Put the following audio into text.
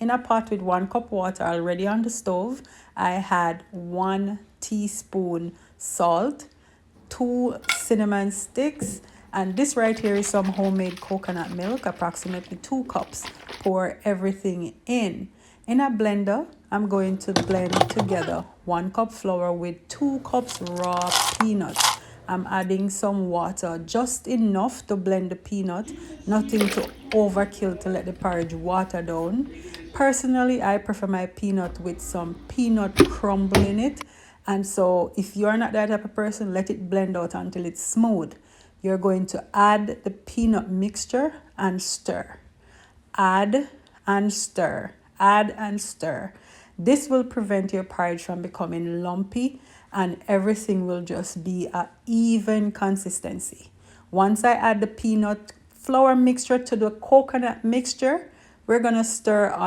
In a pot with 1 cup water already on the stove, I had 1 teaspoon salt, 2 cinnamon sticks, and this right here is some homemade coconut milk, approximately 2 cups. Pour everything in. In a blender, I'm going to blend together 1 cup flour with 2 cups raw peanuts. I'm adding some water, just enough to blend the peanut, nothing to overkill to let the porridge water down. Personally, I prefer my peanut with some peanut crumble in it. And so if you're not that type of person, let it blend out until it's smooth. You're going to add the peanut mixture and stir. Add and stir. Add and stir. This will prevent your porridge from becoming lumpy, and everything will just be an even consistency. Once I add the peanut flour mixture to the coconut mixture, we're going to stir on